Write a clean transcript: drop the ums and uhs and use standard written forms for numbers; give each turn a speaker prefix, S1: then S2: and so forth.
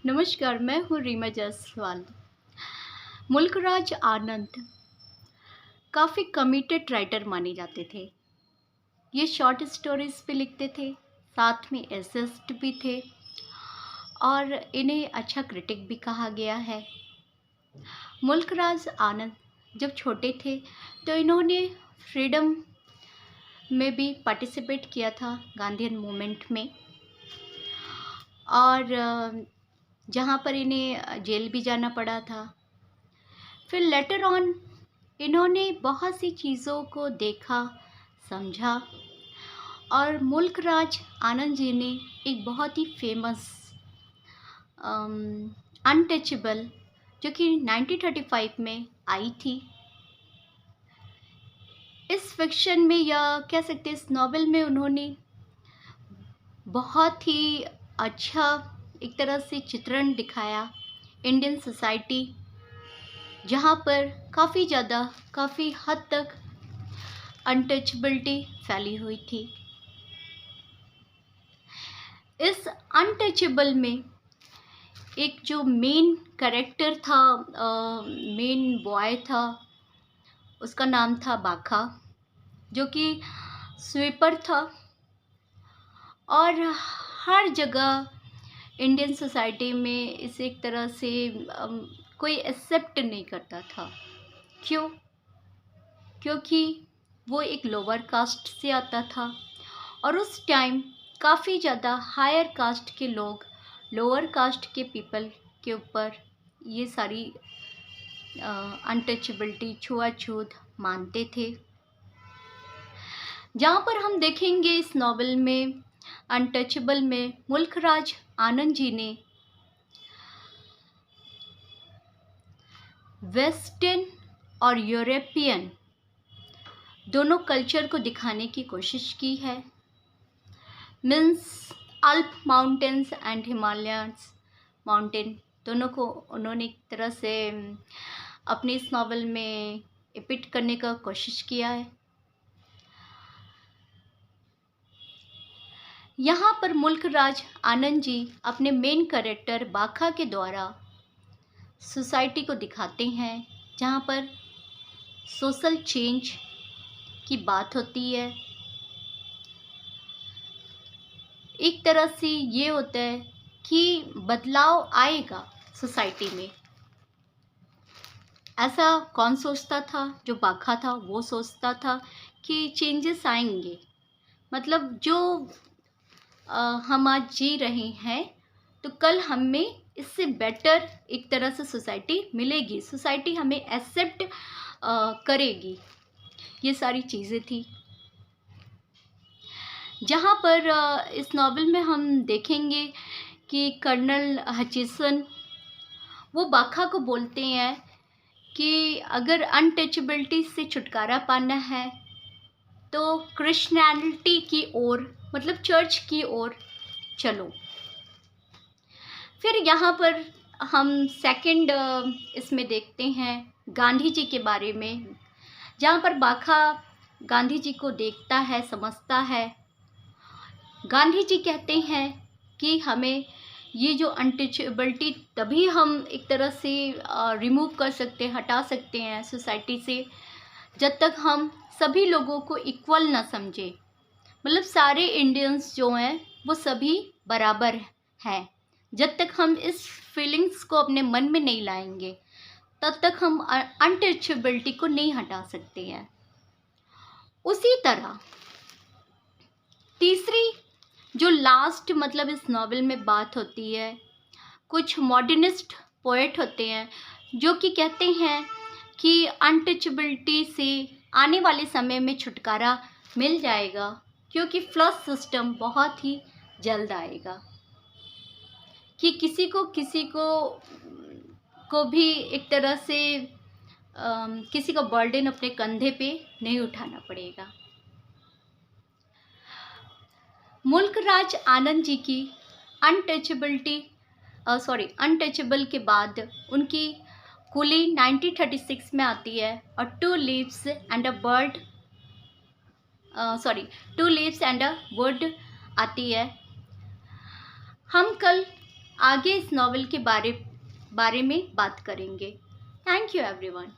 S1: नमस्कार, मैं हूँ रीमा जायसवाल। मुल्कराज आनंद काफ़ी कमिटेड राइटर माने जाते थे। ये शॉर्ट स्टोरीज़ भी लिखते थे, साथ में एसेस्ट भी थे और इन्हें अच्छा क्रिटिक भी कहा गया है। मुल्कराज आनंद जब छोटे थे तो इन्होंने फ्रीडम में भी पार्टिसिपेट किया था, गांधीयन मूवमेंट में। और जहाँ पर इन्हें जेल भी जाना पड़ा था। फिर लेटर ऑन इन्होंने बहुत सी चीज़ों को देखा, समझा और मुल्कराज आनंद जी ने एक बहुत ही फेमस अनटचेबल जो कि 1935 में आई थी। इस फिक्शन में या कह सकते हैं इस नॉवेल में उन्होंने बहुत ही अच्छा एक तरह से चित्रण दिखाया इंडियन सोसाइटी, जहाँ पर काफ़ी हद तक अनटचेबिलिटी फैली हुई थी। इस अनटचेबल में एक जो मेन कैरेक्टर था, मेन बॉय था, उसका नाम था बाखा, जो कि स्वीपर था और हर जगह इंडियन सोसाइटी में इसे एक तरह से कोई एक्सेप्ट नहीं करता था। क्यों? क्योंकि वो एक लोअर कास्ट से आता था और उस टाइम काफ़ी ज़्यादा हायर कास्ट के लोग लोअर कास्ट के पीपल के ऊपर ये सारी अनटचेबिलिटी, छुआछूत मानते थे। जहाँ पर हम देखेंगे इस नॉवेल में अनटचेबल में मुल्कराज आनंद जी ने वेस्टर्न और यूरोपियन दोनों कल्चर को दिखाने की कोशिश की है। मीन्स अल्प माउंटेन्स एंड हिमालयंस माउंटेन दोनों को उन्होंने एक तरह से अपनी इस नॉवेल में डिपिक्ट करने का कोशिश किया है। यहाँ पर मुल्कराज आनंद जी अपने मेन कैरेक्टर बाखा के द्वारा सोसाइटी को दिखाते हैं, जहाँ पर सोशल चेंज की बात होती है। एक तरह से ये होता है कि बदलाव आएगा सोसाइटी में। ऐसा कौन सोचता था? जो बाखा था वो सोचता था कि चेंजेस आएंगे, मतलब जो हम आज जी रहे हैं तो कल हमें इससे बेटर एक तरह से सोसाइटी मिलेगी, सोसाइटी हमें एक्सेप्ट करेगी। ये सारी चीज़ें थी। जहाँ पर इस नॉवेल में हम देखेंगे कि कर्नल हचिसन वो बाखा को बोलते हैं कि अगर अनटचेबिलिटी से छुटकारा पाना है तो क्रिश्चियनिटी की ओर, मतलब चर्च की ओर चलो। फिर यहाँ पर हम सेकंड इसमें देखते हैं गांधी जी के बारे में, जहाँ पर बाखा गांधी जी को देखता है, समझता है। गांधी जी कहते हैं कि हमें ये जो अनटचेबिलिटी तभी हम एक तरह से रिमूव कर सकते हैं, हटा सकते हैं सोसाइटी से, जब तक हम सभी लोगों को इक्वल ना समझें। मतलब सारे इंडियंस जो हैं वो सभी बराबर हैं। जब तक हम इस फीलिंग्स को अपने मन में नहीं लाएंगे तब तक हम अनटचेबिलिटी को नहीं हटा सकते हैं। उसी तरह तीसरी जो लास्ट मतलब इस नॉवेल में बात होती है, कुछ मॉडर्निस्ट पोएट होते हैं जो कि कहते हैं कि अनटचेबिलिटी से आने वाले समय में छुटकारा मिल जाएगा, क्योंकि फ्लश सिस्टम बहुत ही जल्द आएगा कि किसी को भी एक तरह से किसी का बर्डन अपने कंधे पे नहीं उठाना पड़ेगा। मुल्कराज आनंद जी की अनटचेबल के बाद उनकी कुली 1936 में आती है और two leaves and a word आती है। हम कल आगे इस नॉवेल के बारे में बात करेंगे। Thank you everyone.